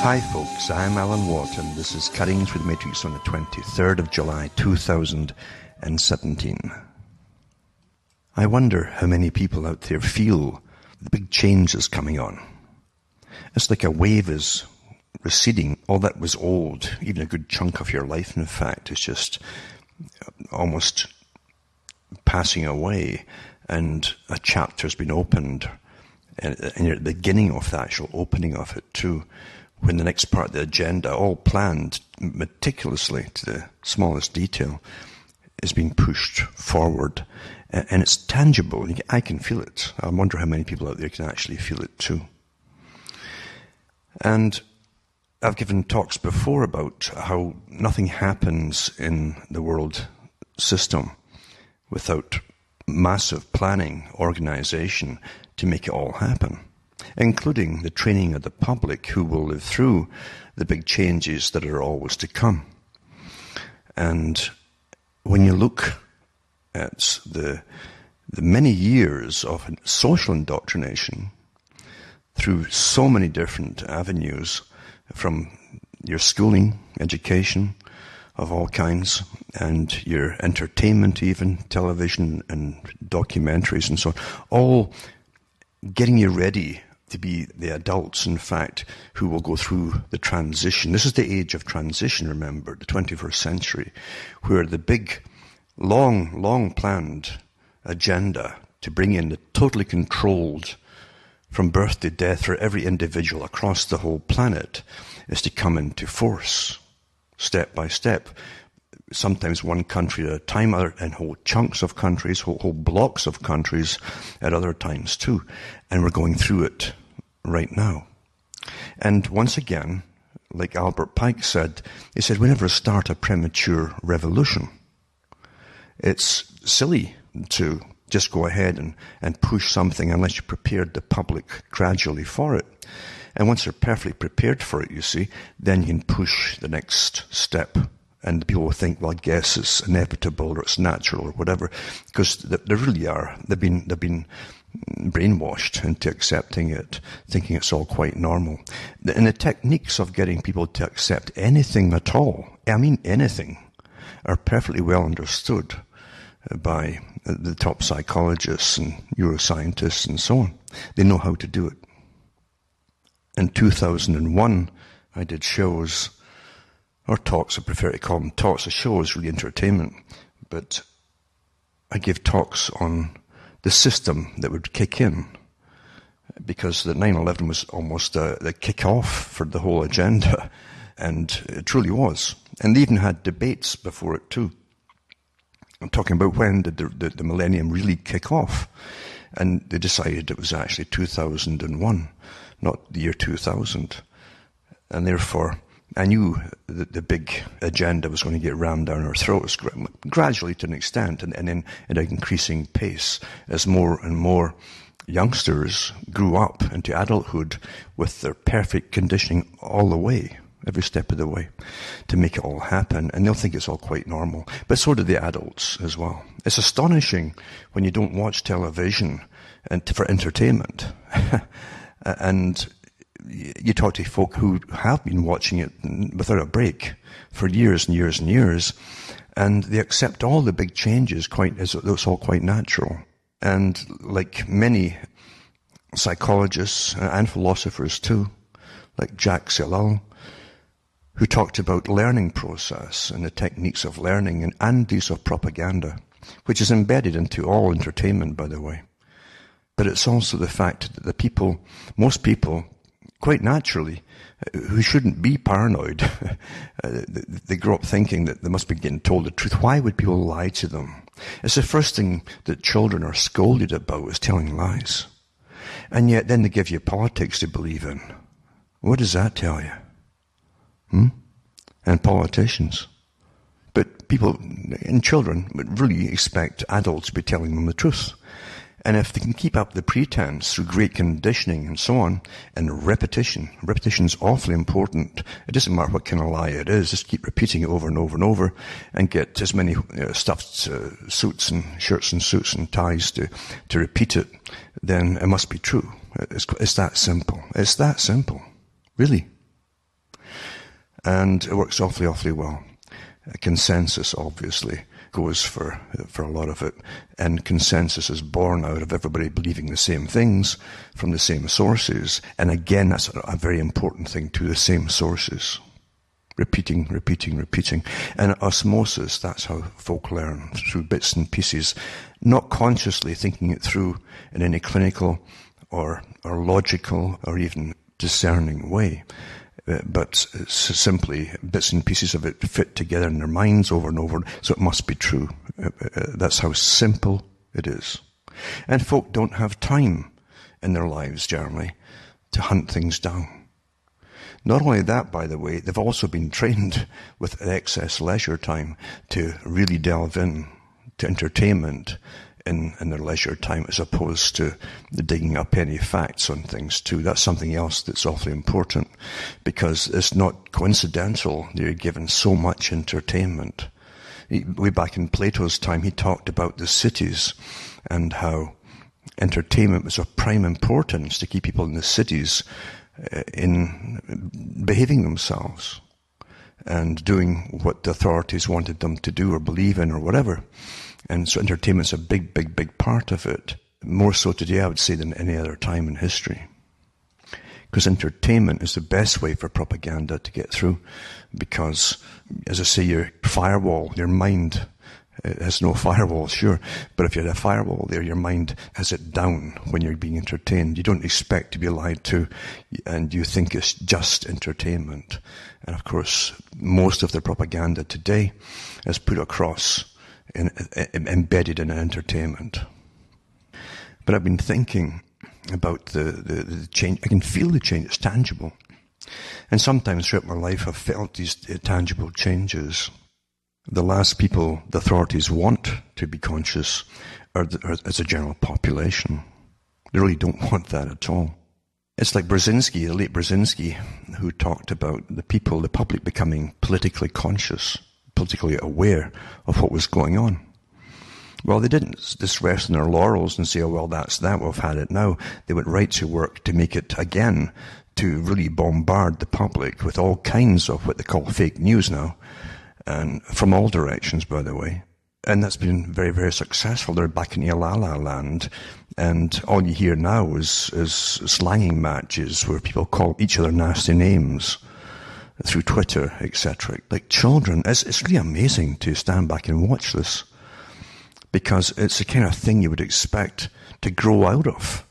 Hi folks, I'm Alan Watt and this is Cutting Through the Matrix on the 23rd of July 2017. I wonder how many people out there feel the big change is coming on. It's like a wave is receding. All that was old, even a good chunk of your life in fact, is just almost passing away, and a chapter's been opened, and you're at the beginning of the actual opening of it too, when the next part of the agenda, all planned meticulously to the smallest detail, is being pushed forward. And it's tangible. I can feel it. I wonder how many people out there can actually feel it too. And I've given talks before about how nothing happens in the world system without massive planning, organization to make it all happen, including the training of the public who will live through the big changes that are always to come. And when you look at the many years of social indoctrination through so many different avenues, from your schooling, education of all kinds, and your entertainment even, television and documentaries and so on, all getting you ready to be the adults, in fact, who will go through the transition. This is the age of transition, remember, the 21st century, where the big, long planned agenda to bring in the totally controlled from birth to death for every individual across the whole planet is to come into force, step by step. Sometimes one country at a time, and whole chunks of countries, whole blocks of countries at other times too. And we're going through it right now. And once again, like Albert Pike said, he said, we never start a premature revolution. It's silly to just go ahead and push something unless you prepared the public gradually for it. And once they're perfectly prepared for it, you see, then you can push the next step. And people will think, well, I guess it's inevitable or it's natural or whatever, because they really are. They've been brainwashed into accepting it, thinking it's all quite normal. And the techniques of getting people to accept anything at all, I mean anything, are perfectly well understood by the top psychologists and neuroscientists and so on. They know how to do it. In 2001, I did shows, or talks, I prefer to call them talks. A show is really entertainment, but I gave talks on the system that would kick in, because the 9/11 was almost the kick-off for the whole agenda, and it truly was. And they even had debates before it too. I'm talking about when did the millennium really kick off, and they decided it was actually 2001, not the year 2000, and therefore I knew that the big agenda was going to get rammed down our throats gradually to an extent, and then at an increasing pace as more and more youngsters grew up into adulthood with their perfect conditioning all the way, every step of the way, to make it all happen. And they'll think it's all quite normal. But so do the adults as well. It's astonishing when you don't watch television for entertainment. And you talk to folk who have been watching it without a break for years and years and years, and they accept all the big changes quite as though it's all quite natural. And like many psychologists and philosophers too, like Jacques Ellul, who talked about learning process and the techniques of learning and use of propaganda, which is embedded into all entertainment, by the way. But it's also the fact that the people, most people, quite naturally, who shouldn't be paranoid, they grow up thinking that they must be getting told the truth. Why would people lie to them? It's the first thing that children are scolded about, is telling lies. And yet then they give you politics to believe in. What does that tell you? And politicians. But people and children would really expect adults to be telling them the truth. And if they can keep up the pretense through great conditioning and so on, and repetition is awfully important. It doesn't matter what kind of lie it is, just keep repeating it over and over and over, and get as many stuffed suits and shirts and suits and ties to repeat it, then it must be true. It's that simple. It's that simple. Really. And it works awfully, awfully well. A consensus, obviously, goes for a lot of it. And consensus is born out of everybody believing the same things from the same sources. And again, that's a very important thing too, the same sources. Repeating. And osmosis, that's how folk learn, through bits and pieces, not consciously thinking it through in any clinical or logical or even discerning way. But simply bits and pieces of it fit together in their minds over and over, so it must be true. That's how simple it is. And folk don't have time in their lives, generally, to hunt things down. Not only that, by the way, they've also been trained with excess leisure time to really delve in to entertainment in their leisure time, as opposed to digging up any facts on things too. That's something else that's awfully important, because it's not coincidental that you're given so much entertainment. Way back in Plato's time, he talked about the cities and how entertainment was of prime importance to keep people in the cities in behaving themselves and doing what the authorities wanted them to do or believe in or whatever. And so entertainment's a big, big, big part of it. More so today, I would say, than any other time in history. Because entertainment is the best way for propaganda to get through. Because, as I say, your firewall, your mind has no firewall, sure. But if you had a firewall there, your mind has it down when you're being entertained. You don't expect to be lied to, and you think it's just entertainment. And of course, most of the propaganda today is put across embedded in entertainment. But I've been thinking about the change. I can feel the change. It's tangible. And sometimes throughout my life I've felt these tangible changes. The last people the authorities want to be conscious are as a general population. They really don't want that at all. It's like Brzezinski, the late Brzezinski, who talked about the public becoming politically conscious, politically aware of what was going on. Well, they didn't just rest on their laurels and say, oh, well, that's that, we've had it now. They went right to work to make it again, to really bombard the public with all kinds of what they call fake news now, and from all directions, by the way. And that's been very, very successful. They're back in Ilala land, and all you hear now is slanging matches where people call each other nasty names through Twitter, etc. Like children. It's really amazing to stand back and watch this, because it's the kind of thing you would expect to grow out of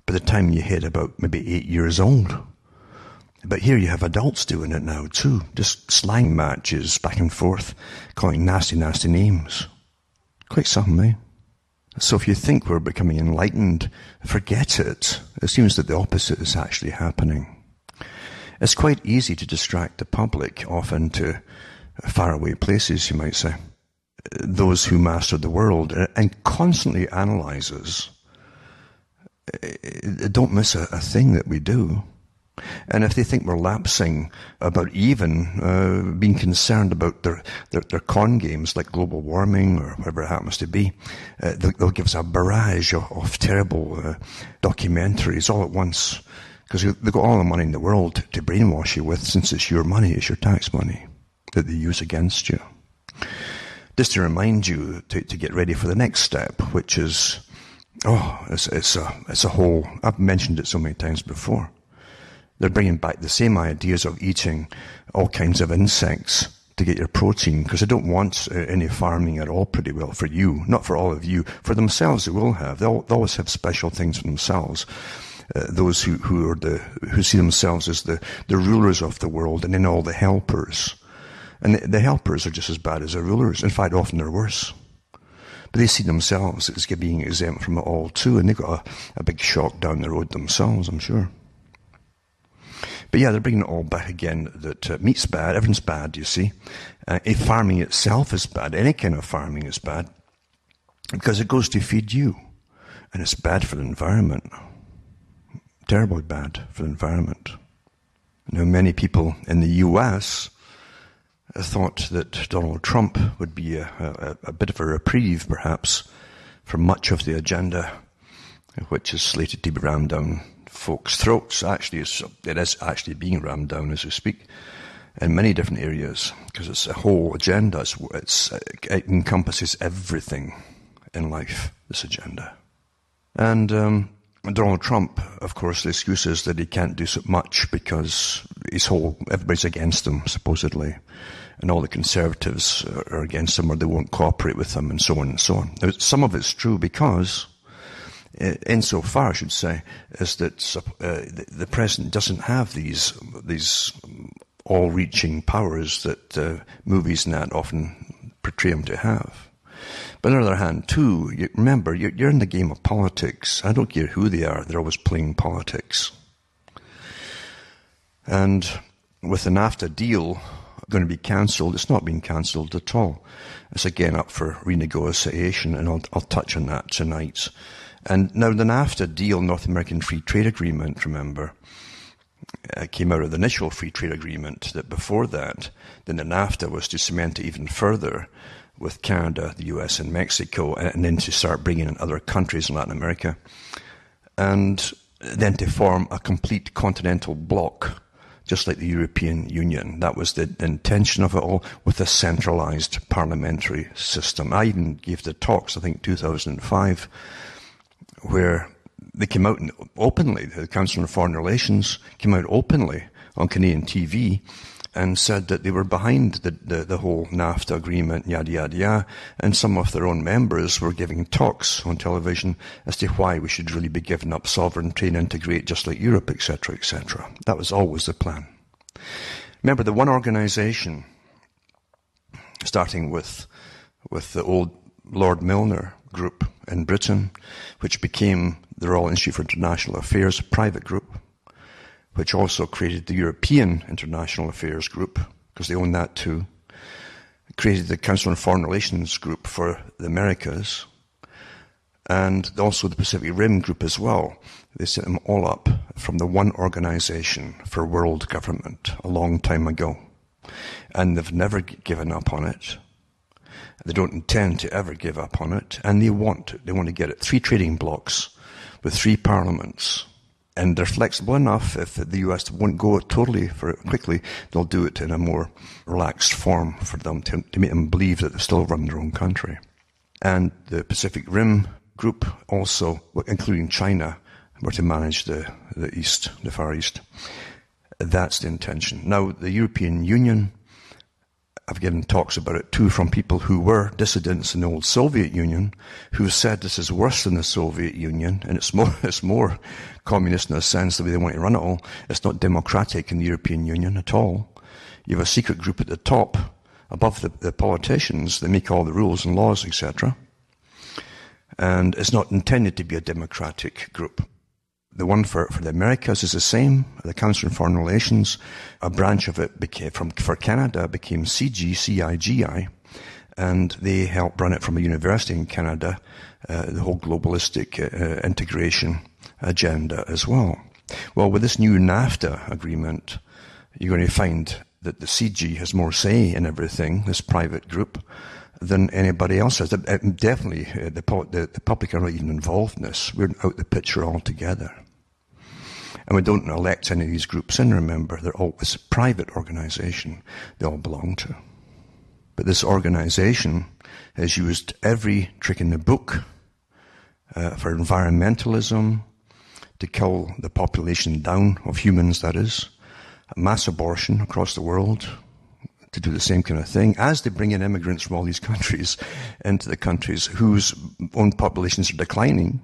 by the time you hit about maybe 8 years old. But here you have adults doing it now too, just slang matches back and forth, calling nasty, nasty names. Quite something, eh? So if you think we're becoming enlightened, forget it. It seems that the opposite is actually happening. It's quite easy to distract the public off into faraway places, you might say. Those who master the world and constantly analyzes, don't miss a thing that we do. And if they think we're lapsing about even being concerned about their con games like global warming or whatever it happens to be, they'll give us a barrage of terrible documentaries all at once, because they've got all the money in the world to brainwash you with, since it's your money, it's your tax money that they use against you. Just to remind you to get ready for the next step, which is, it's a whole, I've mentioned it so many times before. They're bringing back the same ideas of eating all kinds of insects to get your protein, because they don't want any farming at all, pretty well, for you. Not for all of you. For themselves they will have. They'll always have special things for themselves. Those who see themselves as the rulers of the world, and then all the helpers. And the helpers are just as bad as the rulers. In fact, often they're worse. But they see themselves as being exempt from it all too, and they've got a big shock down the road themselves, I'm sure. But yeah, they're bringing it all back again, that meat's bad, everything's bad, you see. Farming itself is bad, any kind of farming is bad, because it goes to feed you, and it's bad for the environment. Terribly bad for the environment. Now, many people in the US thought that Donald Trump would be a bit of a reprieve, perhaps, for much of the agenda, which is slated to be rammed down folks' throats. Actually, it is actually being rammed down as we speak. in many different areas, because it's a whole agenda. It encompasses everything in life, this agenda. And Donald Trump, of course, the excuse is that he can't do so much because everybody's against him, supposedly, and all the conservatives are against him, or they won't cooperate with him, and so on and so on. Now, some of it's true because, insofar, I should say, is that the president doesn't have these all-reaching powers that movies and that often portray him to have. But on the other hand, too, remember, you're in the game of politics. I don't care who they are, they're always playing politics. And with the NAFTA deal going to be cancelled, it's not been cancelled at all. It's again up for renegotiation, and I'll touch on that tonight. And now the NAFTA deal, North American Free Trade Agreement, remember, came out of the initial free trade agreement. That before that, then the NAFTA was to cement it even further with Canada, the US, and Mexico, and then to start bringing in other countries in Latin America, and then to form a complete continental bloc, just like the European Union. That was the intention of it all, with a centralized parliamentary system. I even gave the talks, I think 2005, where they came out openly, the Council on Foreign Relations came out openly on Canadian TV and said that they were behind the whole NAFTA agreement, yada, yada, yada, and some of their own members were giving talks on television as to why we should really be giving up sovereignty and integrate just like Europe, etc., etc. That was always the plan. Remember, the one organization, starting with the old Lord Milner group in Britain, which became the Royal Institute for International Affairs, a private group, which also created the European International Affairs Group, because they own that too, created the Council on Foreign Relations Group for the Americas, and also the Pacific Rim Group as well. They set them all up from the one organization for world government a long time ago. And they've never given up on it. They don't intend to ever give up on it, and they want to. They want to get it 3 trading blocks with 3 parliaments. And they're flexible enough. If the US won't go totally for it quickly, they'll do it in a more relaxed form for them to make them believe that they still run their own country. And the Pacific Rim Group also, including China, were to manage the East, the Far East. That's the intention. Now, the European Union, I've given talks about it too from people who were dissidents in the old Soviet Union, who said this is worse than the Soviet Union, and it's more communist in a sense, the way they want to run it all. It's not democratic in the European Union at all. You have a secret group at the top, above the politicians. They make all the rules and laws, etc. And it's not intended to be a democratic group. The one for the Americas is the same. The Council on Foreign Relations, a branch of it for Canada became CIGI, and they helped run it from a university in Canada, the whole globalistic integration agenda as well. Well, with this new NAFTA agreement, you're going to find that the CG has more say in everything, this private group, than anybody else has. Definitely, the public are not even involved in this. We're out the picture altogether. And we don't elect any of these groups in, remember. They're always a private organization they all belong to. But this organization has used every trick in the book for environmentalism, to kill the population down of humans, that is, mass abortion across the world, to do the same kind of thing, as they bring in immigrants from all these countries into the countries whose own populations are declining,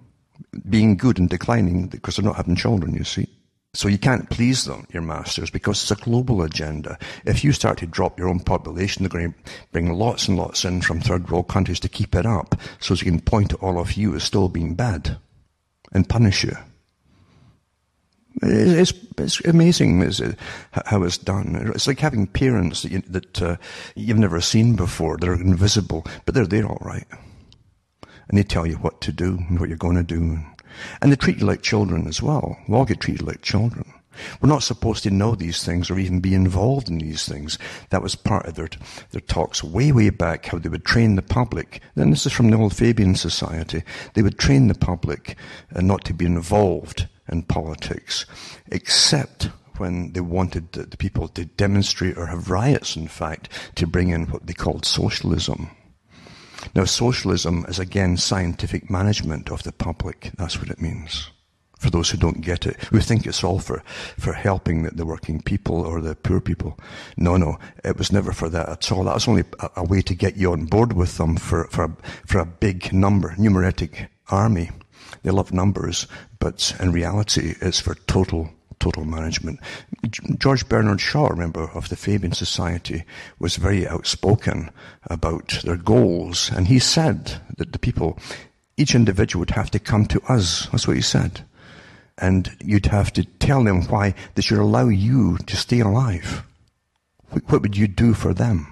being good and declining because they're not having children, you see. So you can't please them, your masters, because it's a global agenda. If you start to drop your own population, they're going to bring lots and lots in from third world countries to keep it up, so they can point to all of you as still being bad and punish you. It's amazing how it's done. It's like having parents that you've never seen before. They're invisible, but they're there all right. And they tell you what to do and what you're going to do. And they treat you like children as well. We all get treated like children. We're not supposed to know these things or even be involved in these things. That was part of their talks way, way back, how they would train the public. Then this is from the old Fabian Society. They would train the public not to be involved in politics, except when they wanted the people to demonstrate or have riots, in fact, to bring in what they called socialism. Now, socialism is, again, scientific management of the public. That's what it means. For those who don't get it, who think it's all for helping the working people or the poor people. No, it was never for that at all. That was only a way to get you on board with them for a big numeric army. They love numbers, but in reality, it's for total management. George Bernard Shaw, remember, of the Fabian Society, was very outspoken about their goals, and he said that the people, each individual would have to come to us. That's what he said. And you'd have to tell them why they should allow you to stay alive. What would you do for them?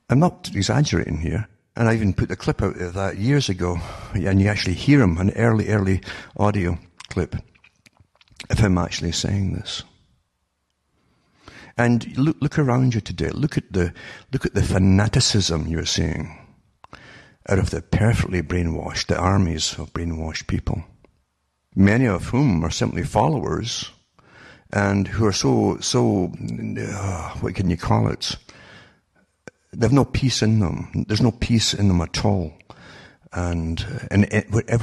I'm not exaggerating here. And I even put the clip out of that years ago, and you actually hear him, an early audio clip of him actually saying this. And look around you today. Look at the fanaticism you're seeing out of the perfectly brainwashed, the armies of brainwashed people. Many of whom are simply followers, and who are so what can you call it? They have no peace in them. There's no peace in them at all. And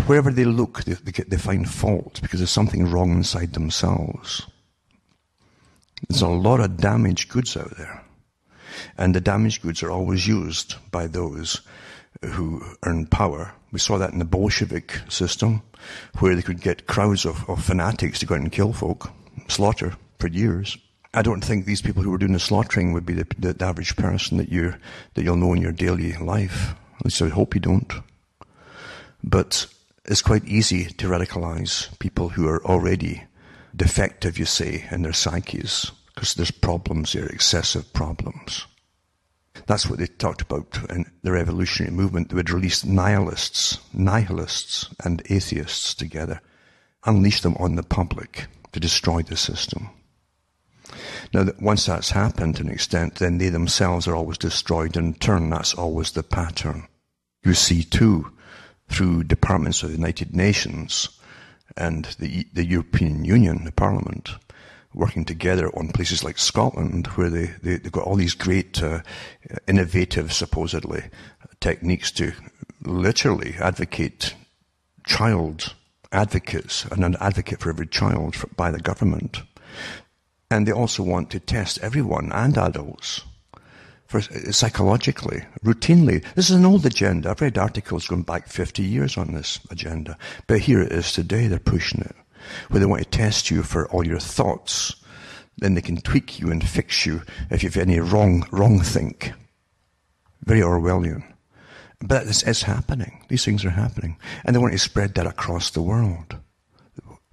wherever they look, they find fault because there's something wrong inside themselves. There's a lot of damaged goods out there. And the damaged goods are always used by those who earn power. We saw that in the Bolshevik system, where they could get crowds of fanatics to go out and kill folk, slaughter for years. I don't think these people who were doing the slaughtering would be the average person that you'll know in your daily life. At least I would hope you don't. But it's quite easy to radicalize people who are already defective, you say, in their psyches, because there's problems there, excessive problems. That's what they talked about in the revolutionary movement. They would release nihilists and atheists together, unleash them on the public to destroy the system. Now, once that's happened to an extent, then they themselves are always destroyed in turn. That's always the pattern. You see, too, through departments of the United Nations and the European Union, the Parliament, working together on places like Scotland, where they've got all these great, innovative, supposedly, techniques to literally advocate child advocates and an advocate for every child by the government. And they also want to test everyone and adults for psychologically, routinely. This is an old agenda. I've read articles going back 50 years on this agenda. But here it is today. They're pushing it. Where they want to test you for all your thoughts. Then they can tweak you and fix you if you've any wrong think. Very Orwellian. But it's happening. These things are happening. And they want to spread that across the world.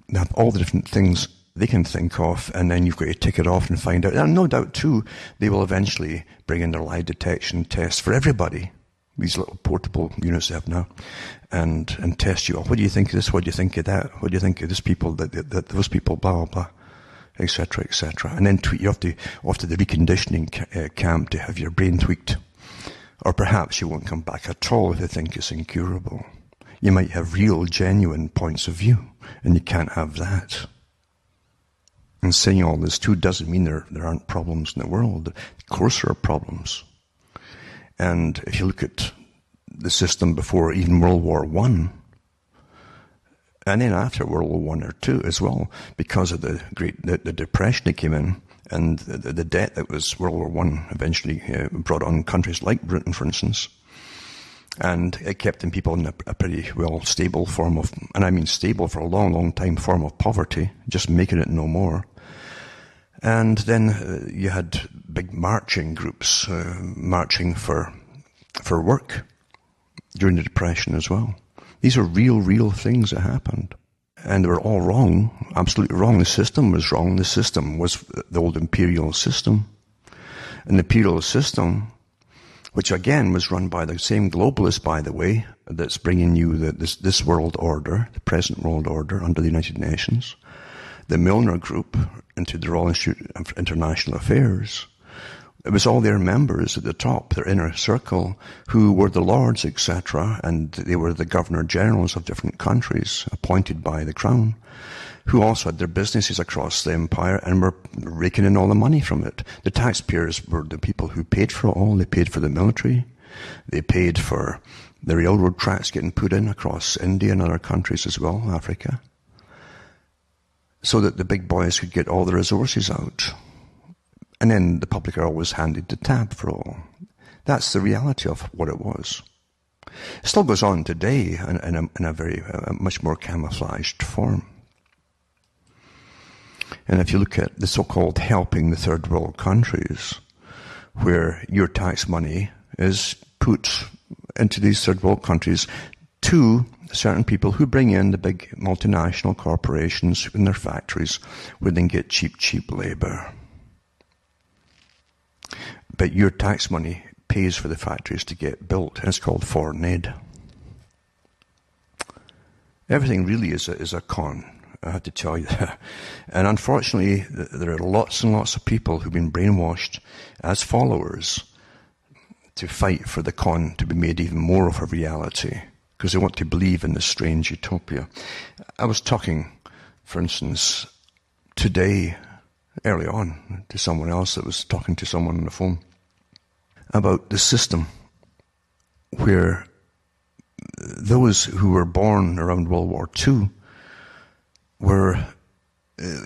They have all the different things they can think of, and then you've got to tick it off and find out. And no doubt, too, they will eventually bring in their lie detection tests for everybody, these little portable units they have now, and test you. What do you think of this? What do you think of that? What do you think of this people, that those people, blah, blah, blah, etc., etc. And then tweet you off to the reconditioning camp to have your brain tweaked. Or perhaps you won't come back at all if they think it's incurable. You might have real, genuine points of view, and you can't have that. And saying all this too doesn't mean there aren't problems in the world. Of course there are problems. And if you look at the system before even World War I, and then after World War I or II as well, because of the Depression that came in, and the debt that was World War I eventually brought on countries like Britain, for instance, and it kept people in a pretty well stable form of, and I mean stable for a long, long time, form of poverty, just making it no more. And then you had big marching groups, marching for work during the Depression as well. These are real things that happened. And they were all wrong, absolutely wrong. The system was wrong. The system was the old imperial system. And the imperial system, which again was run by the same globalists, by the way, that's bringing you this world order, the present world order under the United Nations, the Milner Group into the Royal Institute of International Affairs. It was all their members at the top, their inner circle, who were the lords, etc., and they were the governor-generals of different countries, appointed by the crown, who also had their businesses across the empire and were raking in all the money from it. The taxpayers were the people who paid for it all. They paid for the military. They paid for the railroad tracks getting put in across India and other countries as well, Africa, so that the big boys could get all the resources out. And then the public are always handed the tab for all. That's the reality of what it was. It still goes on today in a very much more camouflaged form. And if you look at the so-called helping the third world countries, where your tax money is put into these third world countries to certain people who bring in the big multinational corporations in their factories where they can get cheap labor. But your tax money pays for the factories to get built, and it's called foreign aid. Everything really is a con, I have to tell you that. And unfortunately, there are lots and lots of people who've been brainwashed as followers to fight for the con to be made even more of a reality, because they want to believe in this strange utopia. I was talking, for instance, today, early on, to someone else that was talking to someone on the phone about the system where those who were born around World War II were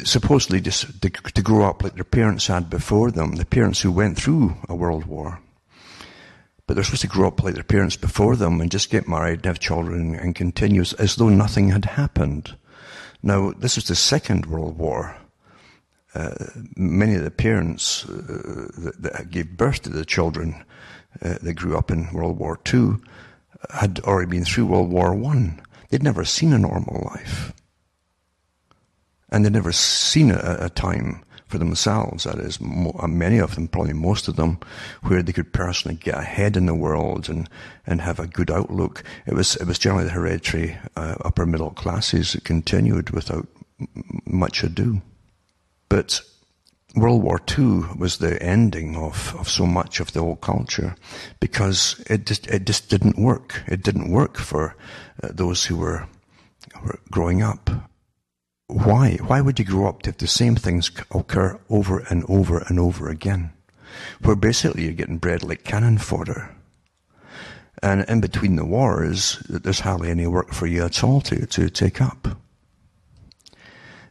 supposedly just to grow up like their parents had before them, the parents who went through a world war. But they're supposed to grow up like their parents before them and just get married and have children and continue as though nothing had happened. Now, this is the Second World War. Many of the parents that gave birth to the children that grew up in World War II had already been through World War I. They'd never seen a normal life. And they'd never seen a time for themselves, that is, many of them, probably most of them, where they could personally get ahead in the world and have a good outlook. It was generally the hereditary upper middle classes that continued without much ado. But World War II was the ending of so much of the old culture, because it just didn't work. It didn't work for those who were growing up. Why? Why would you grow up to have the same things occur over and over and over again? Where basically you're getting bred like cannon fodder. And in between the wars, there's hardly any work for you at all to take up.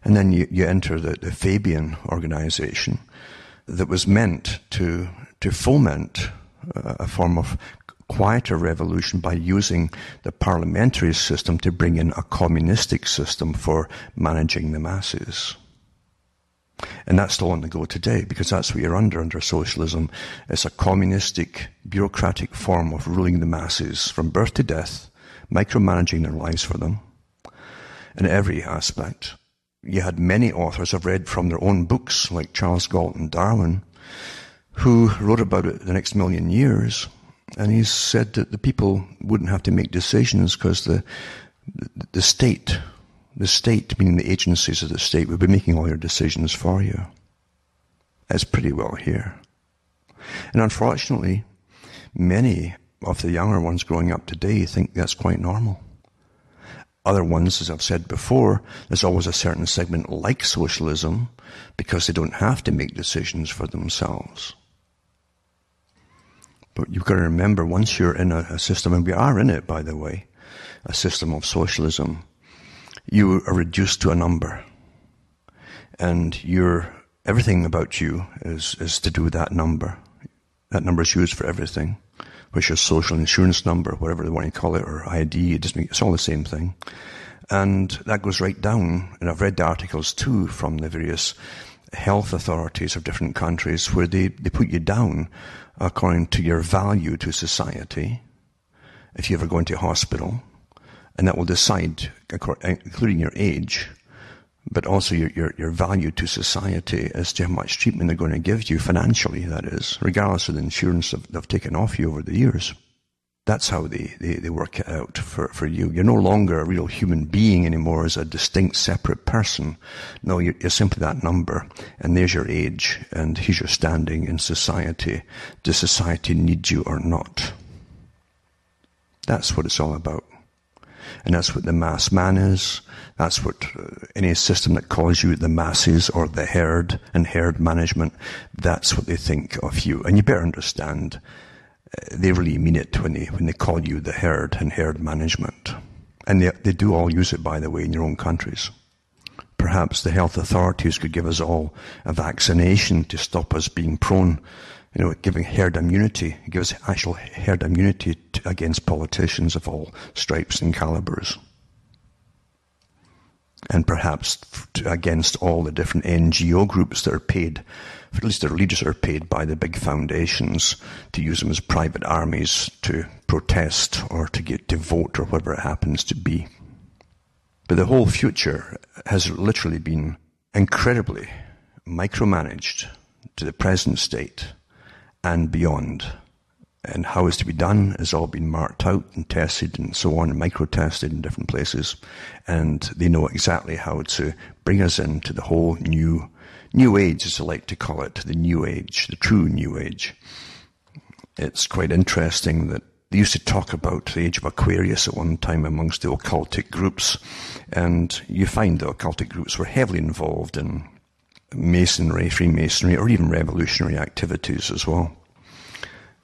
And then you enter the Fabian organization that was meant to foment a form of quieter revolution by using the parliamentary system to bring in a communistic system for managing the masses. And that's still on the go today, because that's what you're under socialism. It's a communistic, bureaucratic form of ruling the masses from birth to death, micromanaging their lives for them in every aspect. You had many authors I've read from their own books, like Charles Galton Darwin, who wrote about it the next million years, and he said that the people wouldn't have to make decisions because the state, meaning the agencies of the state, would be making all your decisions for you. That's pretty well here. And unfortunately, many of the younger ones growing up today think that's quite normal. Other ones, as I've said before, there's always a certain segment like socialism because they don't have to make decisions for themselves. But you've got to remember, once you're in a system, and we are in it, by the way, a system of socialism, you are reduced to a number. And everything about you is to do with that number. That number is used for everything, which is social insurance number, whatever they want to call it, or ID, it's all the same thing. And that goes right down, and I've read the articles too from the various health authorities of different countries where they put you down according to your value to society, if you ever go into a hospital, and that will decide, including your age, but also your value to society as to how much treatment they're going to give you financially, that is, regardless of the insurance they've taken off you over the years. That's how they work it out for you. You're no longer a real human being anymore as a distinct, separate person. No, you're simply that number, and there's your age, and here's your standing in society. Does society need you or not? That's what it's all about. And that's what the mass man is. That's what any system that calls you the masses or the herd and herd management, that's what they think of you. And you better understand, they really mean it when they call you the herd and herd management. And they do all use it, by the way, in your own countries. Perhaps the health authorities could give us all a vaccination to stop us being prone, giving herd immunity. It gives actual herd immunity against politicians of all stripes and calibers. And perhaps against all the different NGO groups that are paid, at least their leaders are paid by the big foundations to use them as private armies to protest or to get to vote or whatever it happens to be. But the whole future has literally been incredibly micromanaged to the present state and beyond. And how it's to be done has all been marked out and tested and so on, and micro-tested in different places. And they know exactly how to bring us into the whole new age, as I like to call it, the new age, the true new age. It's quite interesting that they used to talk about the age of Aquarius at one time amongst the occultic groups. And you find the occultic groups were heavily involved in Masonry, Freemasonry, or even revolutionary activities as well.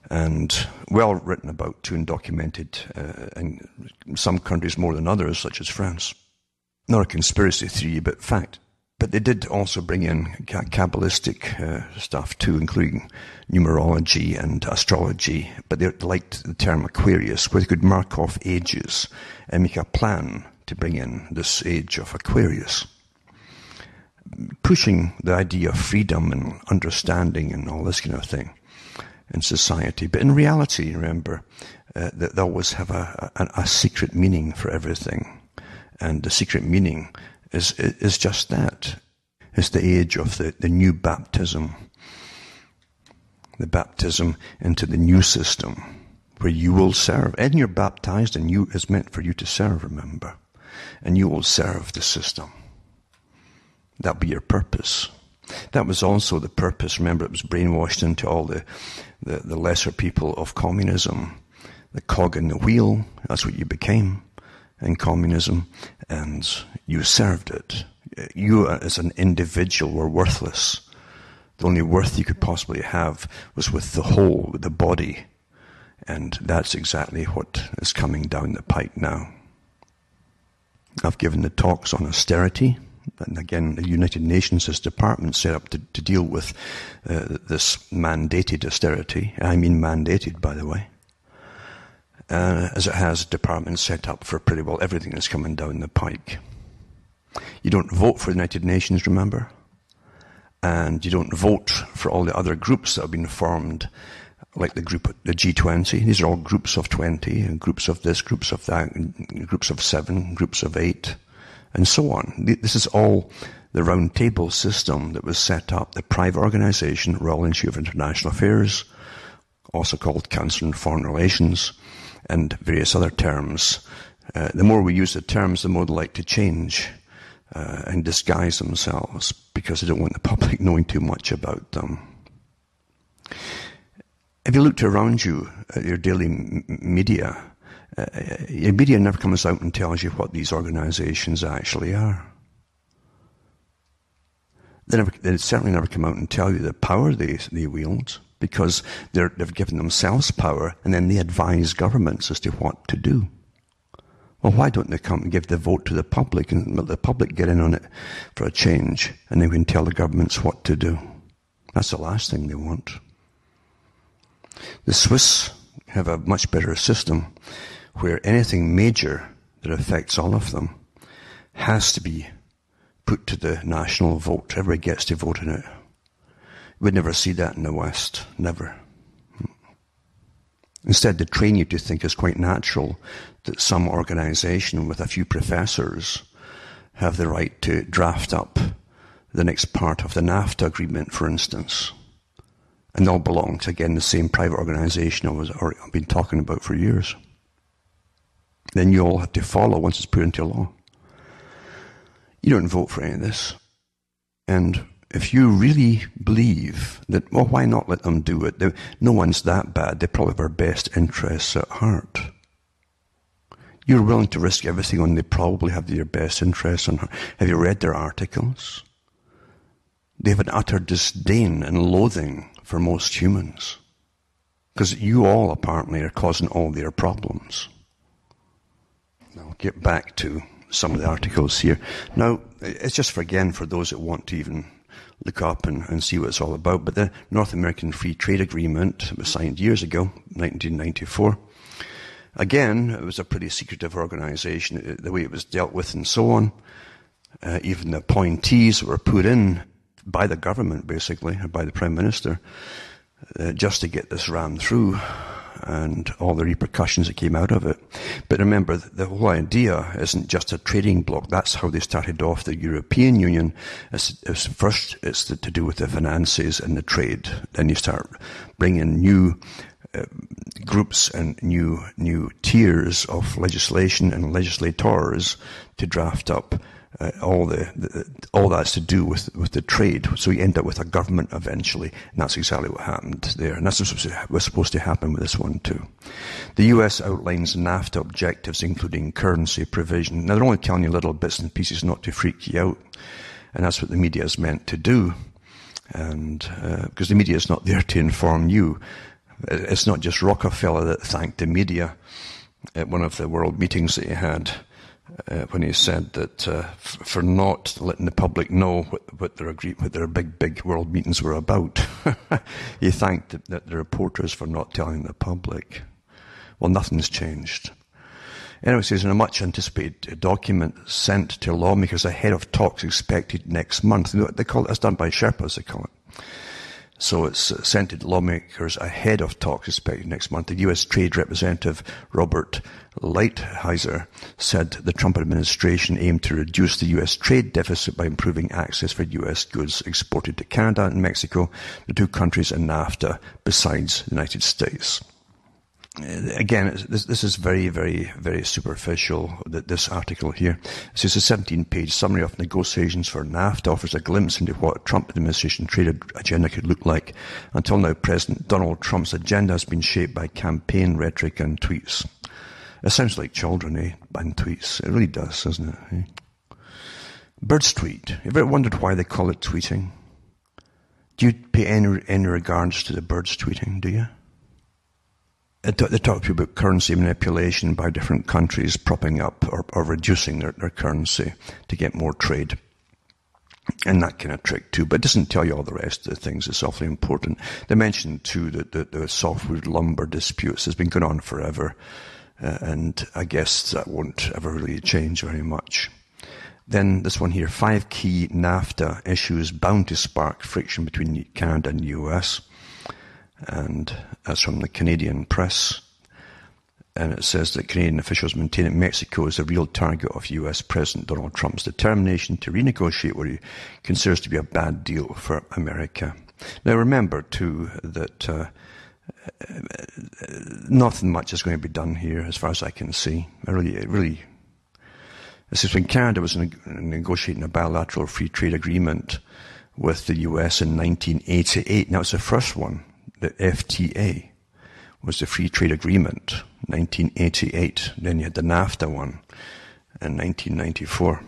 And well written about too and documented in some countries more than others, such as France. Not a conspiracy theory, but fact. But they did also bring in Kabbalistic stuff too, including numerology and astrology. But they liked the term Aquarius, where they could mark off ages and make a plan to bring in this age of Aquarius. Pushing the idea of freedom and understanding and all this kind of thing in society. But in reality, remember, they always have a secret meaning for everything. And the secret meaning is just that. It's the age of the new baptism. The baptism into the new system, where you will serve. And you're baptized, and you is meant for you to serve, remember. And you will serve the system. That'll be your purpose. That was also the purpose. Remember, it was brainwashed into all the lesser people of communism. The cog in the wheel, that's what you became in communism, and you served it. You as an individual were worthless. The only worth you could possibly have was with the whole, with the body. And that's exactly what is coming down the pike now. I've given the talks on austerity. And again, the United Nations has departments set up to deal with this mandated austerity. I mean mandated, by the way. As it has departments set up for pretty well everything that's coming down the pike. You don't vote for the United Nations, remember? And you don't vote for all the other groups that have been formed, like the G20. These are all groups of 20, and groups of this, groups of that, groups of 7, groups of 8. And so on. This is all the round table system that was set up, the private organization, Royal Institute of International Affairs, also called Council on Foreign Relations, and various other terms. The more we use the terms, the more they like to change and disguise themselves, because they don't want the public knowing too much about them. If you looked around you at your daily media, your media never comes out and tells you what these organizations actually are. They certainly never come out and tell you the power they wield, because they've given themselves power, and then they advise governments as to what to do. Well, why don't they come and give the vote to the public and let the public get in on it for a change, and then we can tell the governments what to do? That's the last thing they want. The Swiss have a much better system, where anything major that affects all of them has to be put to the national vote. Everybody gets to vote in it. We'd never see that in the West. Never. Instead, they train you to think it's quite natural that some organization with a few professors have the right to draft up the next part of the NAFTA agreement, for instance. And they all belong to, again, the same private organization I've been talking about for years. Then you all have to follow once it's put into law. You don't vote for any of this. And if you really believe that, well, why not let them do it? No one's that bad. They probably have our best interests at heart. You're willing to risk everything on they probably have your best interests on. Have you read their articles? They have an utter disdain and loathing for most humans. Because you all apparently are causing all their problems. I'll get back to some of the articles here. Now, it's just for those that want to even look up and see what it's all about. But the North American Free Trade Agreement was signed years ago, 1994. Again, it was a pretty secretive organization, the way it was dealt with and so on. Even the appointees were put in by the government, basically, or by the Prime Minister, just to get this rammed through and all the repercussions that came out of it. But remember, the whole idea isn't just a trading bloc. That's how they started off the European Union. First, it's to do with the finances and the trade. Then you start bringing new groups and new tiers of legislation and legislators to draft up all that's to do with the trade. So you end up with a government eventually, and that's exactly what happened there. And that's what was supposed to happen with this one too. The US outlines NAFTA objectives, including currency provision. Now they're only telling you little bits and pieces not to freak you out, and that's what the media is meant to do. And because the media is not there to inform you. It's not just Rockefeller that thanked the media at one of the world meetings that he had when he said that for not letting the public know what their big world meetings were about. He thanked the reporters for not telling the public. Well, nothing's changed. Anyway, it says in a much anticipated document sent to lawmakers ahead of talks expected next month. They call it, it's done by Sherpas, they call it. So it's sent to lawmakers ahead of talks expected next month. The U.S. Trade Representative Robert Lighthizer said the Trump administration aimed to reduce the U.S. trade deficit by improving access for U.S. goods exported to Canada and Mexico, the two countries in NAFTA, besides the United States. Again, this is very, very, very superficial, this article here. It says a 17-page summary of negotiations for NAFTA offers a glimpse into what Trump administration trade agenda could look like. Until now, President Donald Trump's agenda has been shaped by campaign rhetoric and tweets. It sounds like children, and tweets. It really does, doesn't it? Birds tweet. Have you ever wondered why they call it tweeting? Do you pay any regards to the birds tweeting, do you? They talk to you about currency manipulation by different countries propping up or reducing their currency to get more trade. And that kind of trick too. But it doesn't tell you all the rest of the things. It's awfully important. They mentioned too that the softwood lumber disputes has been going on forever. And I guess that won't ever really change very much. Then this one here, 5 key NAFTA issues bound to spark friction between Canada and the US. And that's from the Canadian press. And it says that Canadian officials maintain that Mexico is a real target of US President Donald Trump's determination to renegotiate what he considers to be a bad deal for America. Now remember too that nothing much is going to be done here as far as I can see. Really. This is when Canada was negotiating a bilateral free trade agreement with the US in 1988. Now it's the first one. The FTA was the Free Trade Agreement, 1988. Then you had the NAFTA one in 1994.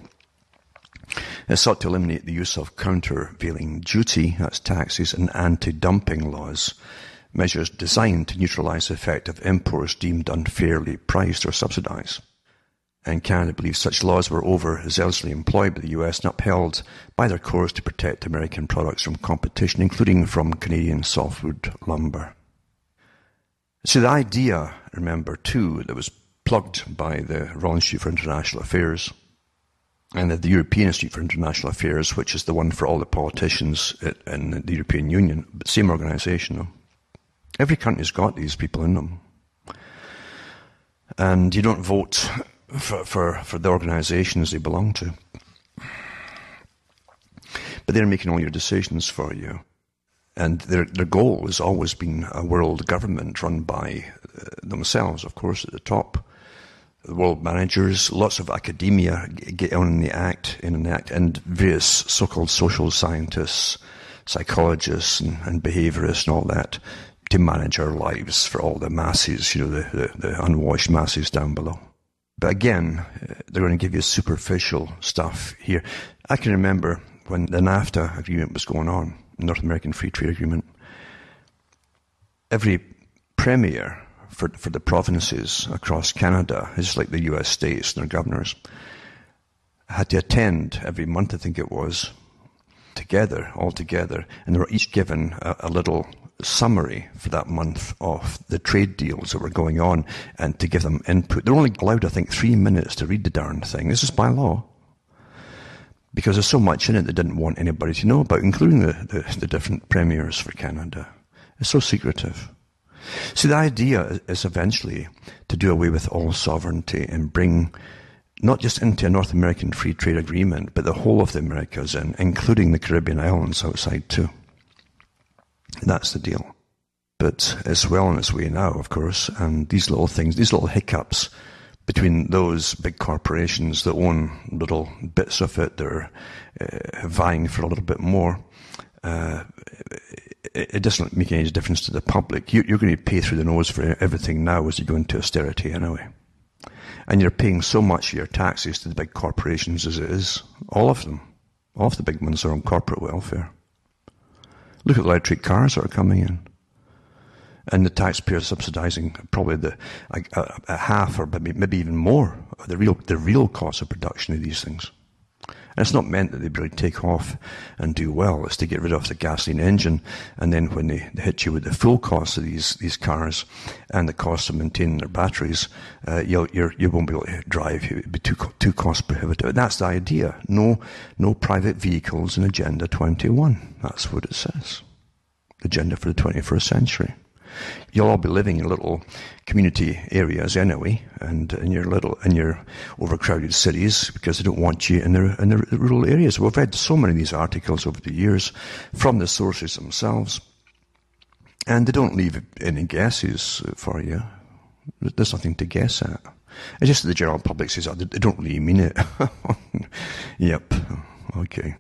It sought to eliminate the use of countervailing duty, that's taxes, and anti-dumping laws, measures designed to neutralize the effect of imports deemed unfairly priced or subsidized. And Canada believes such laws were overzealously employed by the US and upheld by their courts to protect American products from competition, including from Canadian softwood lumber. So the idea, remember, too, that was plugged by the Royal Institute for International Affairs and the European Institute for International Affairs, which is the one for all the politicians in the European Union, but same organization, though. Every country's got these people in them. And you don't vote for the organizations they belong to. But they're making all your decisions for you. And their goal has always been a world government run by themselves, of course, at the top. The world managers, lots of academia get in the act, and various so-called social scientists, psychologists and behaviorists and all that, to manage our lives for all the masses, the unwashed masses down below. But again, they're going to give you superficial stuff here. I can remember when the NAFTA agreement was going on, North American Free Trade Agreement, every premier for the provinces across Canada, just like the US states and their governors, had to attend every month, I think it was, all together, and they were each given a little summary for that month of the trade deals that were going on and to give them input. They're only allowed, I think, 3 minutes to read the darn thing. This is by law. Because there's so much in it they didn't want anybody to know about, including the different premiers for Canada. It's so secretive. See, the idea is eventually to do away with all sovereignty and bring not just into a North American Free Trade Agreement, but the whole of the Americas in, including the Caribbean islands outside too. That's the deal. But it's well on its way now, of course, and these little things, these little hiccups between those big corporations that own little bits of it, they're vying for a little bit more. It doesn't make any difference to the public. You're going to pay through the nose for everything now as you go into austerity anyway. And you're paying so much of your taxes to the big corporations as it is. All of them. All of the big ones are on corporate welfare. Look at the electric cars that are coming in. And the taxpayers subsidizing probably a half or maybe even more of the real cost of production of these things. And it's not meant that they really take off and do well. It's to get rid of the gasoline engine, and then when they hit you with the full cost of these cars and the cost of maintaining their batteries, you won't be able to drive. It would be too cost prohibitive. That's the idea. No private vehicles in Agenda 21. That's what it says. Agenda for the 21st century. You'll all be living in little community areas anyway, and in your overcrowded cities, because they don't want you in the rural areas. We've read so many of these articles over the years from the sources themselves, and they don't leave any guesses for you. There's nothing to guess at. It's just that the general public says, they don't really mean it. Yep. Okay.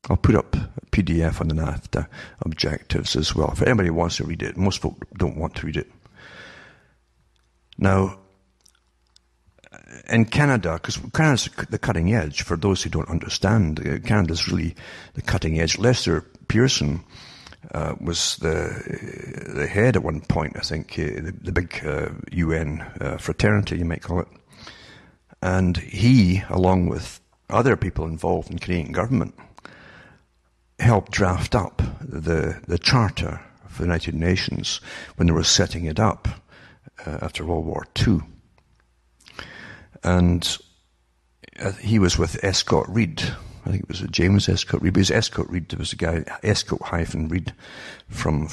I'll put up a PDF on the NAFTA objectives as well. If anybody wants to read it, most folk don't want to read it. Now, in Canada, because Canada's the cutting edge, for those who don't understand, Canada's really the cutting edge. Lester Pearson was the head at one point, I think, the big UN fraternity, you might call it. And he, along with other people involved in Canadian government, helped draft up the Charter for the United Nations when they were setting it up after World War II. And he was with Escott Reed. I think it was James Escott Reed. But it was Escott Reed. There was a guy, Escott-Reed from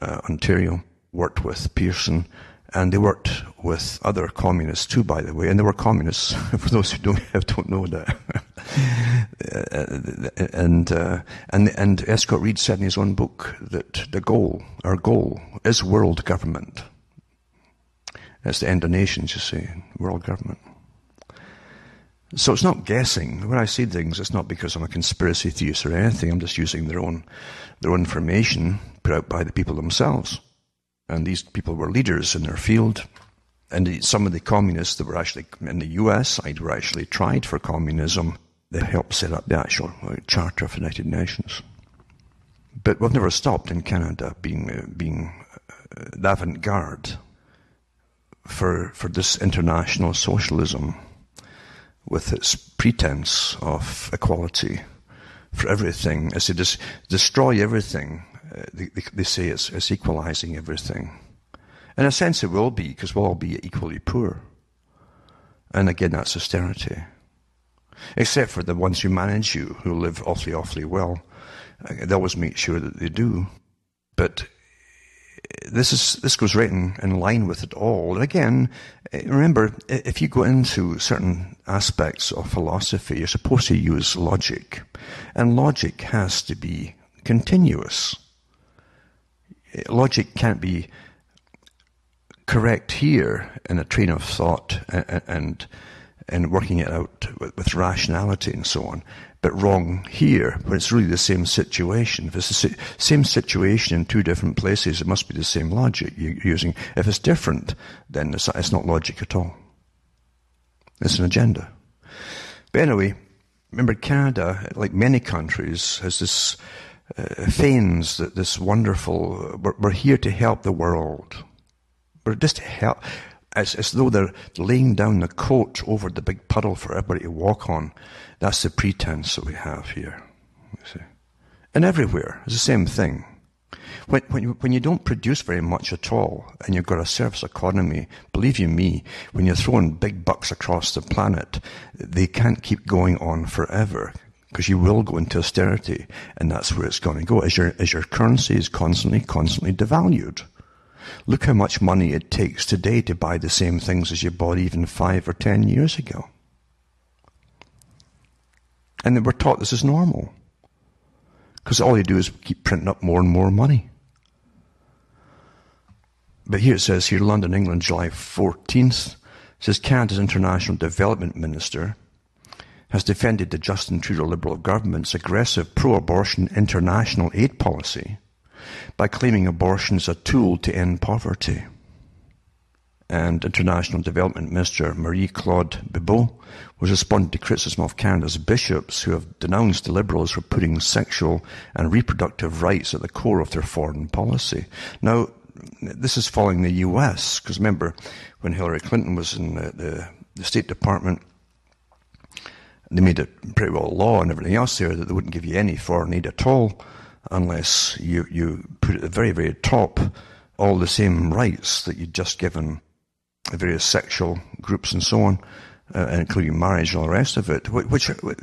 Ontario, worked with Pearson. And they worked with other communists too, by the way. And they were communists, for those who don't know that. And Escott Reed said in his own book that our goal, is world government. That's the end of nations, you see, world government. So it's not guessing. When I say things, it's not because I'm a conspiracy theorist or anything. I'm just using their own information put out by the people themselves. And these people were leaders in their field. And some of the communists that were actually in the US side were actually tried for communism. They helped set up the actual Charter for the United Nations. But we've never stopped in Canada being the avant-garde for this international socialism with its pretense of equality for everything. As they destroy everything, they say it's equalizing everything. In a sense it will be, because we'll all be equally poor. And again, that's austerity. Except for the ones who manage you, who live awfully well. They always make sure that they do. But this goes right in line with it all. And again, remember, if you go into certain aspects of philosophy, you're supposed to use logic. And logic has to be continuous. Logic can't be correct here in a train of thought and working it out with rationality and so on, but wrong here, when it's really the same situation. If it's the same situation in two different places, it must be the same logic you're using. If it's different, then it's not logic at all. It's an agenda. But anyway, remember Canada, like many countries, has this feigns that this wonderful, we're here to help the world. We're just to help, as though they're laying down the coat over the big puddle for everybody to walk on. That's the pretense that we have here. You see. And everywhere, it's the same thing. When you don't produce very much at all, and you've got a service economy, believe you me, when you're throwing big bucks across the planet, they can't keep going on forever, because you will go into austerity, and that's where it's going to go, as your currency is constantly devalued. Look how much money it takes today to buy the same things as you bought even 5 or 10 years ago. And then we're taught this is normal, because all you do is keep printing up more and more money. But here it says, here, London, England, July 14th, it says Canada's International Development Minister has defended the Justin Trudeau Liberal government's aggressive pro-abortion international aid policy by claiming abortion is a tool to end poverty. And International Development Minister Marie-Claude Bibeau was responding to criticism of Canada's bishops who have denounced the Liberals for putting sexual and reproductive rights at the core of their foreign policy. Now, this is following the US, because remember, when Hillary Clinton was in the State Department, they made it pretty well law and everything else there that they wouldn't give you any foreign aid at all unless you put at the very, very top all the same rights that you'd just given various sexual groups and so on, including marriage and all the rest of it.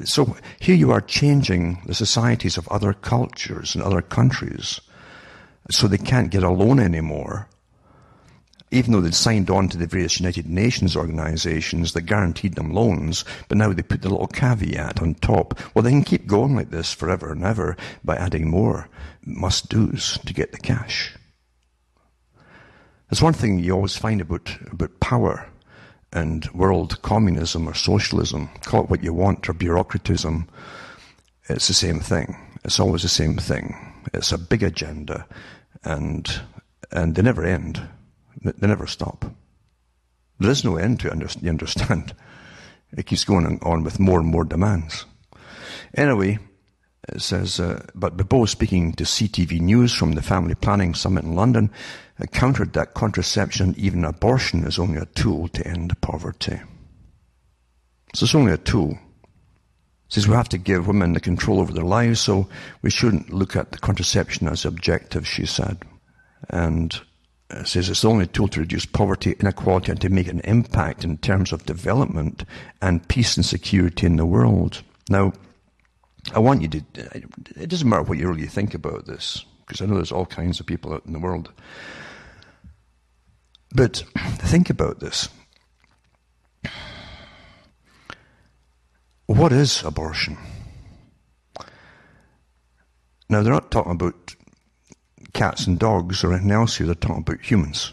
So here you are changing the societies of other cultures and other countries so they can't get a loan anymore, even though they'd signed on to the various United Nations organizations that guaranteed them loans, but now they put the little caveat on top. Well, they can keep going like this forever and ever by adding more must-dos to get the cash. There's one thing you always find about power and world communism or socialism, call it what you want, or bureaucratism. It's the same thing. It's always the same thing. It's a big agenda, and they never end. They never stop. There is no end to it, you understand. It keeps going on with more and more demands. Anyway, it says, but Bibeau, speaking to CTV News from the Family Planning Summit in London, countered that contraception, even abortion, is only a tool to end poverty. So it's only a tool. Says we have to give women the control over their lives, so we shouldn't look at the contraception as objective, she said. And it says it's the only tool to reduce poverty, inequality, and to make an impact in terms of development and peace and security in the world. Now, I want you to, it doesn't matter what you really think about this, because I know there's all kinds of people out in the world. But think about this. What is abortion? Now, they're not talking about cats and dogs or anything else here. They're talking about humans.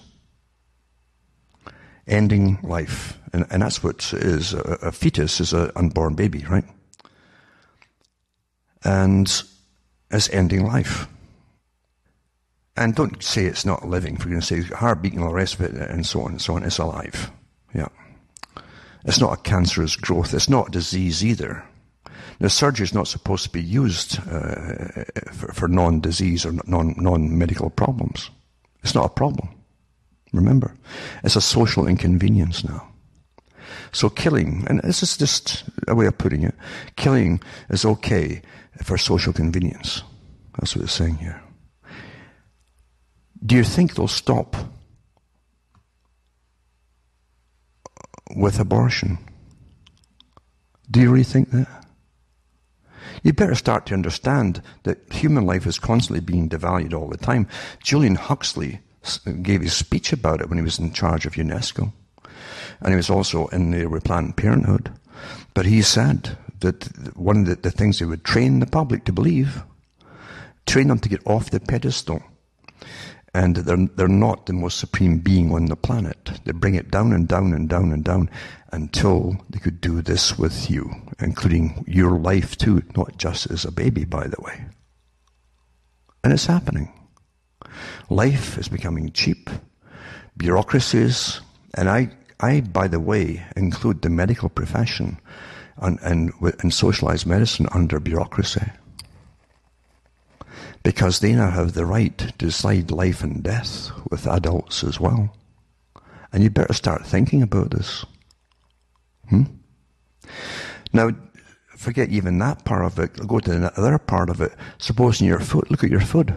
Ending life. And that's what it is. A fetus is an unborn baby, right? And it's ending life. And don't say it's not living. If you're going to say heart beating and all the rest of it and so on and so on, it's alive. Yeah. It's not a cancerous growth. It's not a disease either. Now, surgery is not supposed to be used for non-disease or non-medical problems. It's not a problem. Remember, it's a social inconvenience now. So killing, and this is just a way of putting it, killing is okay for social convenience. That's what it's saying here. Do you think they'll stop with abortion? Do you really think that? You better start to understand that human life is constantly being devalued all the time. Julian Huxley gave his speech about it when he was in charge of UNESCO. And he was also in there with Planned Parenthood. But he said that one of the things they would train the public to believe, train them to get off the pedestal, and they're not the most supreme being on the planet. They bring it down and down and down and down until they could do this with you, including your life too, not just as a baby, by the way. And it's happening. Life is becoming cheap. Bureaucracies, and I I, by the way, include the medical profession and socialized medicine under bureaucracy. Because they now have the right to decide life and death with adults as well. And you better start thinking about this. Now, forget even that part of it. Go to the other part of it. Supposing your food, look at your food.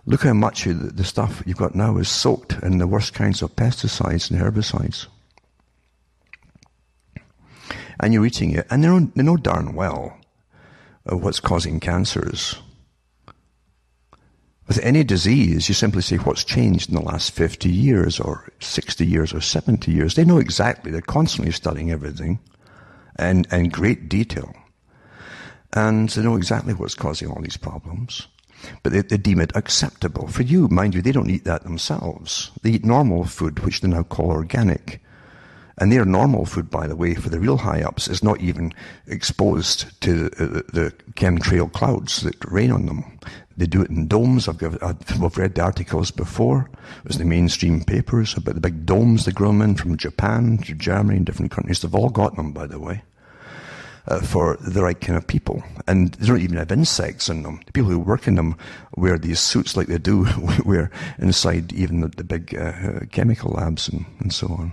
Look how much the stuff you've got now is soaked in the worst kinds of pesticides and herbicides. And you're eating it, and they know darn well what's causing cancers. With any disease, you simply say what's changed in the last 50 years or 60 years or 70 years. They know exactly. They're constantly studying everything in great detail. And they know exactly what's causing all these problems. But they deem it acceptable. For you, mind you, they don't eat that themselves. They eat normal food, which they now call organic. And their normal food, by the way, for the real high-ups, is not even exposed to the chemtrail clouds that rain on them. They do it in domes. I've read the articles before. It was the mainstream papers about the big domes they grow them in from Japan to Germany and different countries. They've all got them, by the way, for the right kind of people. And they don't even have insects in them. The people who work in them wear these suits like they do wear inside even the big chemical labs and so on.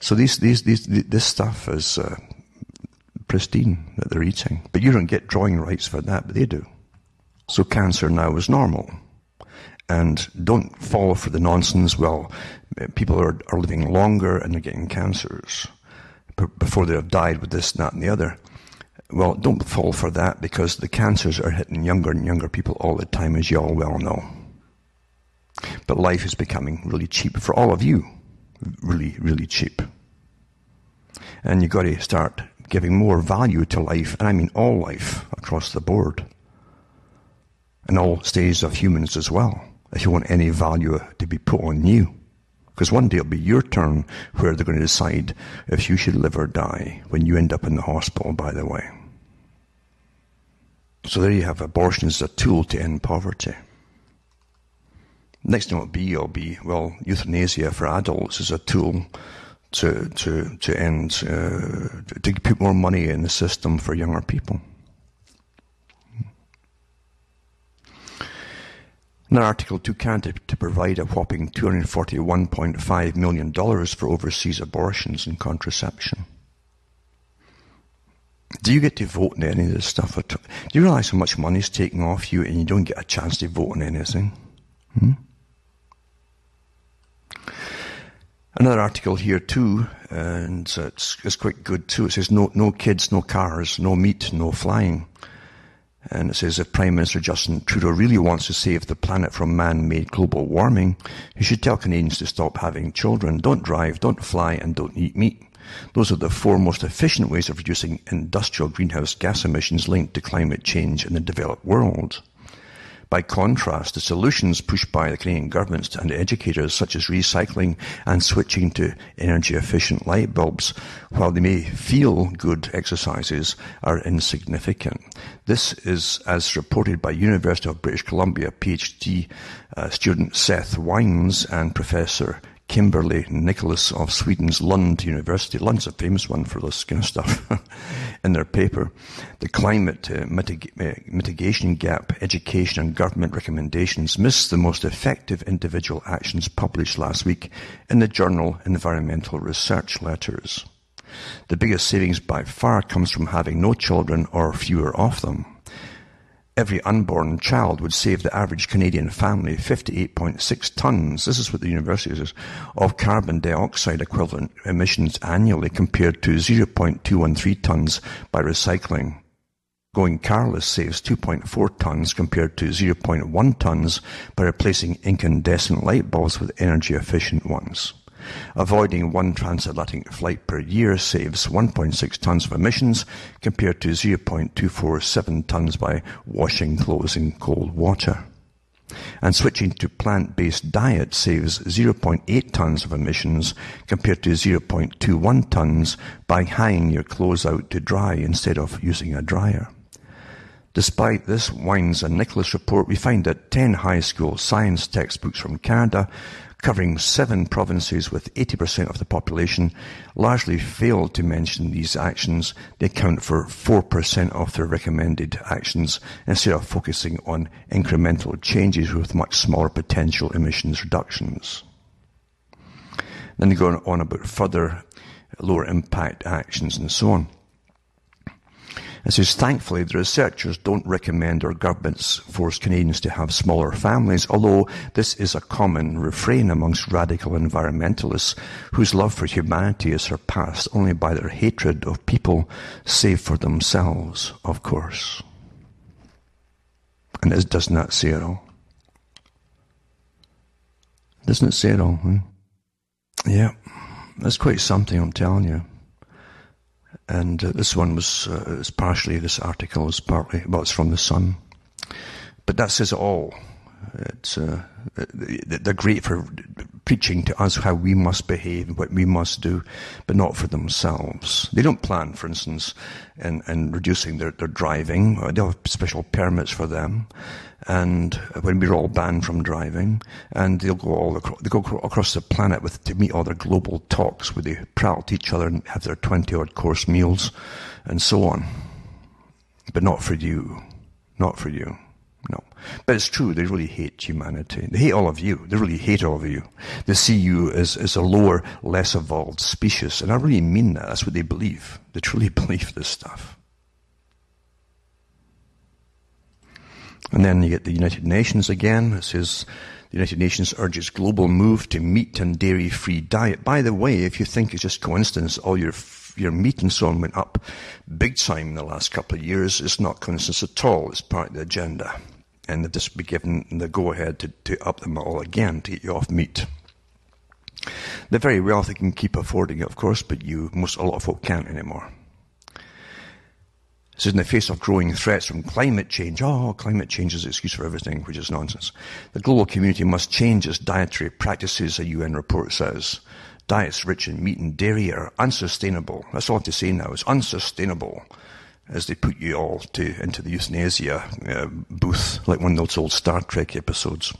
So this stuff is pristine that they're eating. But you don't get drawing rights for that, but they do. So cancer now is normal. And don't fall for the nonsense, well, people are living longer and they're getting cancers before they have died with this, that, and the other. Well, don't fall for that, because the cancers are hitting younger and younger people all the time, as you all well know. But life is becoming really cheap for all of you. Really, really cheap. And you've got to start giving more value to life, and I mean all life across the board. And all stages of humans as well, if you want any value to be put on you. Because one day it'll be your turn where they're going to decide if you should live or die when you end up in the hospital, by the way. So there you have abortion as a tool to end poverty. Next thing it'll be, well, euthanasia for adults is a tool to end, to put more money in the system for younger people. An article to Canada to provide a whopping $241.5 million for overseas abortions and contraception. Do you get to vote on any of this stuff? Do you realize how much money is taken off you and you don't get a chance to vote on anything? Another article here too, and it's quite good too. It says no kids, no cars, no meat, no flying. And it says if Prime Minister Justin Trudeau really wants to save the planet from man-made global warming, he should tell Canadians to stop having children, don't drive, don't fly, and don't eat meat. Those are the 4 most efficient ways of reducing industrial greenhouse gas emissions linked to climate change in the developed world. By contrast, the solutions pushed by the Canadian government and educators, such as recycling and switching to energy-efficient light bulbs, while they may feel good exercises, are insignificant. This is, as reported by University of British Columbia PhD student Seth Wines and Professor Kimberly Nicholas of Sweden's Lund University. Lund's a famous one for this kind of stuff. In their paper, The Climate Mitigation Gap, Education and Government Recommendations Miss the Most Effective Individual Actions, published last week in the journal Environmental Research Letters. The biggest savings by far comes from having no children or fewer of them. Every unborn child would save the average Canadian family 58.6 tons, this is what the university says, of carbon dioxide equivalent emissions annually, compared to 0.213 tons by recycling. Going carless saves 2.4 tons compared to 0.1 tons by replacing incandescent light bulbs with energy-efficient ones. Avoiding 1 transatlantic flight per year saves 1.6 tons of emissions compared to 0.247 tons by washing clothes in cold water. And switching to plant-based diet saves 0.8 tons of emissions compared to 0.21 tons by hanging your clothes out to dry instead of using a dryer. Despite this Wines and Nicholas report, we find that 10 high school science textbooks from Canada covering 7 provinces with 80% of the population, largely failed to mention these actions. They account for 4% of their recommended actions instead of focusing on incremental changes with much smaller potential emissions reductions. Then they go on about further lower impact actions and so on. It says, thankfully, the researchers don't recommend our governments force Canadians to have smaller families, although this is a common refrain amongst radical environmentalists whose love for humanity is surpassed only by their hatred of people save for themselves, of course. And it does not say it all. Doesn't it say it all? Yeah, that's quite something, I'm telling you. And this one was this article was partly, well, it's from The Sun. But that says it all. They're great for preaching to us how we must behave and what we must do, but not for themselves. They don't plan, for instance, in reducing their driving. They have special permits for them. And when we're all banned from driving, and they go across the planet to meet all their global talks where they prowl to each other and have their 20-odd course meals and so on. But not for you. Not for you. No. But it's true, they really hate humanity. They hate all of you. They really hate all of you. They see you as a lower, less evolved species. And I really mean that. That's what they believe. They truly believe this stuff. And then you get the United Nations again. It says, the United Nations urges global move to meat and dairy-free diet. By the way, if you think it's just coincidence, all your meat and so on went up big time in the last couple of years, it's not coincidence at all. It's part of the agenda. And they've just been given the go-ahead to up them all again, to get you off meat. The very wealthy can keep affording it, of course, but a lot of folk can't anymore. It says, in the face of growing threats from climate change, climate change is an excuse for everything, which is nonsense. The global community must change its dietary practices, a UN report says. Diets rich in meat and dairy are unsustainable. That's all I have to say now. It's unsustainable as they put you all into the euthanasia booth, like one of those old Star Trek episodes.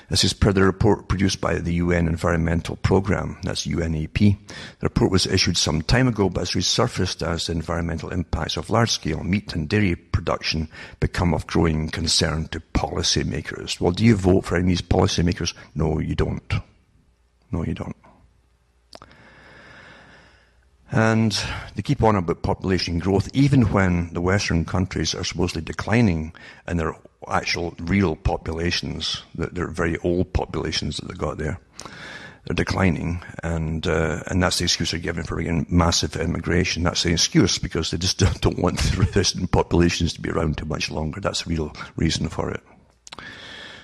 This is per the report produced by the UN Environmental Programme, that's UNEP. The report was issued some time ago, but has resurfaced as the environmental impacts of large-scale meat and dairy production become of growing concern to policymakers. Well, do you vote for any of these policymakers? No, you don't. No, you don't. And they keep on about population growth, even when the Western countries are supposedly declining in their actual real populations, they're very old populations that they've got there. They're declining, and that's the excuse they're giving for massive immigration. That's the excuse because they just don't want the resident populations to be around too much longer. That's the real reason for it.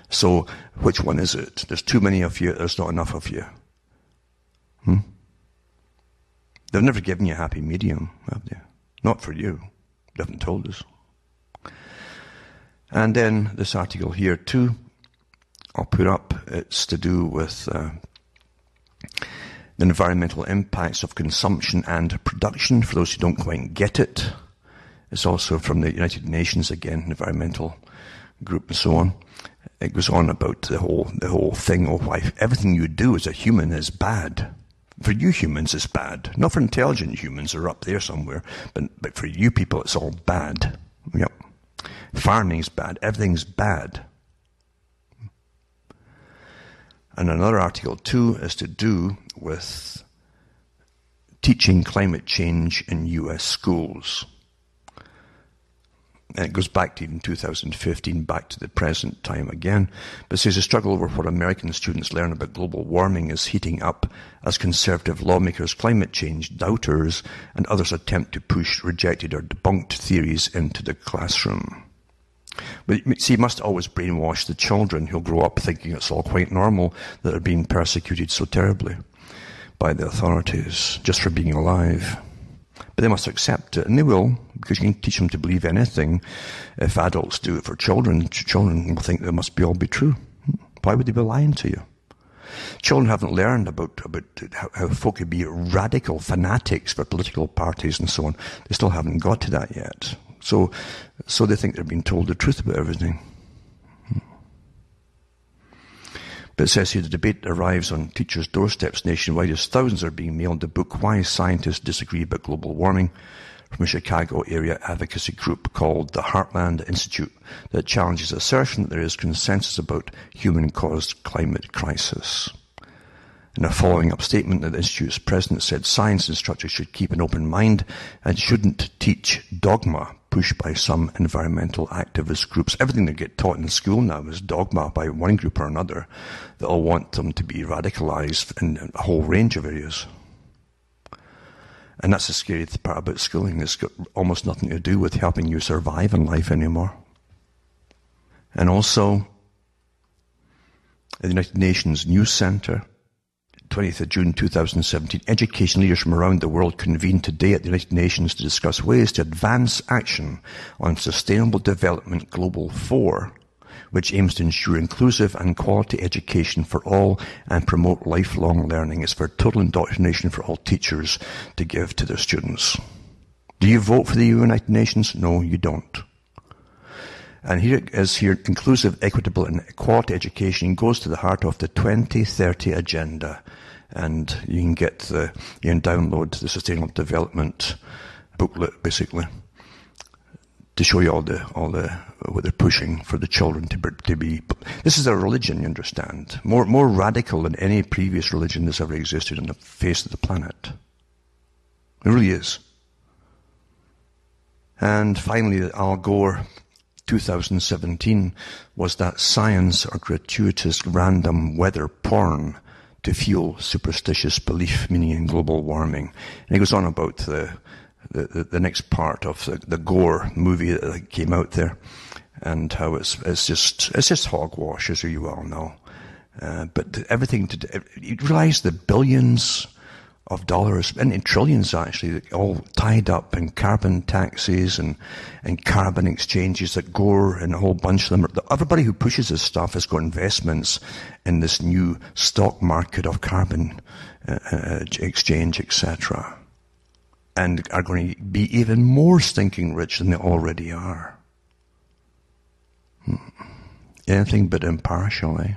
So, which one is it? There's too many of you, there's not enough of you. They've never given you a happy medium, have they? Not for you. They haven't told us. And then this article here too, I'll put up, it's to do with the environmental impacts of consumption and production, for those who don't quite get it. It's also from the United Nations, again, environmental group and so on. It goes on about the whole thing of why everything you do as a human is bad. For you humans, it's bad. Not for intelligent humans, they're up there somewhere. But for you people, it's all bad. Yep. Farming's bad. Everything's bad. And another article, too, is to do with teaching climate change in U.S. schools. And it goes back to even 2015, back to the present time again. But it says the struggle over what American students learn about global warming is heating up as conservative lawmakers, climate change doubters, and others attempt to push rejected or debunked theories into the classroom. But see, you must always brainwash the children who'll grow up thinking it's all quite normal that they're being persecuted so terribly by the authorities just for being alive. But they must accept it, and they will, because you can teach them to believe anything. If adults do it for children, children will think they must all be true. Why would they be lying to you? Children haven't learned about how folk could be radical fanatics for political parties and so on. They still haven't got to that yet. So they think they're being told the truth about everything. But it says here the debate arrives on teachers' doorsteps nationwide as thousands are being mailed a book, Why Scientists Disagree About Global Warming, from a Chicago area advocacy group called the Heartland Institute that challenges the assertion that there is consensus about human-caused climate crisis. In a following-up statement, the Institute's president said science instructors should keep an open mind and shouldn't teach dogma pushed by some environmental activist groups. Everything they get taught in school now is dogma by one group or another that all want them to be radicalized in a whole range of areas. And that's the scary part about schooling. It's got almost nothing to do with helping you survive in life anymore. And also, the United Nations News Center, 20th of June 2017, education leaders from around the world convened today at the United Nations to discuss ways to advance action on Sustainable Development Global 4, which aims to ensure inclusive and quality education for all and promote lifelong learning. It's for total indoctrination for all teachers to give to their students. Do you vote for the United Nations? No, you don't. And here it is here, inclusive, equitable and quality education goes to the heart of the 2030 agenda. And you can download the Sustainable Development booklet, basically, to show you all the what they're pushing for the children to be. This is a religion, you understand, more radical than any previous religion that's ever existed on the face of the planet. It really is. And finally, Al Gore, 2017, was that science or gratuitous random weather porn to fuel superstitious belief, meaning in global warming. And he goes on about the next part of the Gore movie that came out there, and how it's just hogwash, as you all know. But everything you realize the billions of dollars, and in trillions actually, all tied up in carbon taxes and carbon exchanges that Gore and a whole bunch of them. Everybody who pushes this stuff has got investments in this new stock market of carbon exchange, etc. And are going to be even more stinking rich than they already are. Anything but impartial, eh?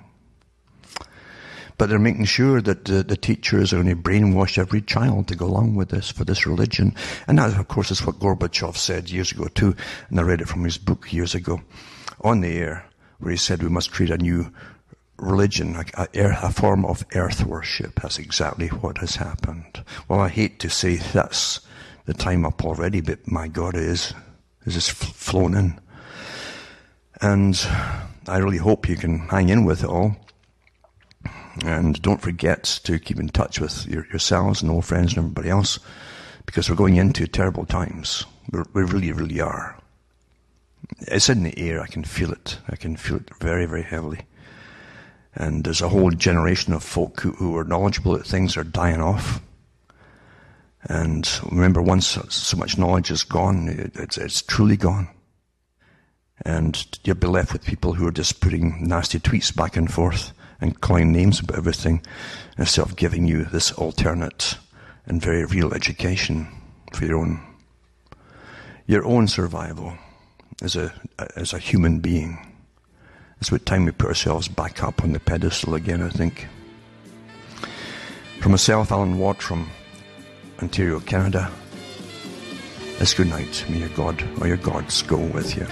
But they're making sure that the teachers are going to brainwash every child to go along with this, for this religion. And that, of course, is what Gorbachev said years ago too, and I read it from his book years ago, on the air, where he said we must create a new religion, a form of earth worship. That's exactly what has happened. Well, I hate to say that's the time up already, but my God, it is. It's just flown in. And I really hope you can hang in with it all. And don't forget to keep in touch with yourselves and old friends and everybody else, because we're going into terrible times. We really, really are. It's in the air. I can feel it. I can feel it very, very heavily. And there's a whole generation of folk who are knowledgeable that things are dying off. And remember, once so much knowledge is gone, it's truly gone. And you'll be left with people who are just putting nasty tweets back and forth and calling names about everything, instead of giving you this alternate and very real education for your own survival as a human being. It's about time we put ourselves back up on the pedestal again, I think. From myself, Alan Watt, from Ontario, Canada, it's good night. May your God or your gods go with you.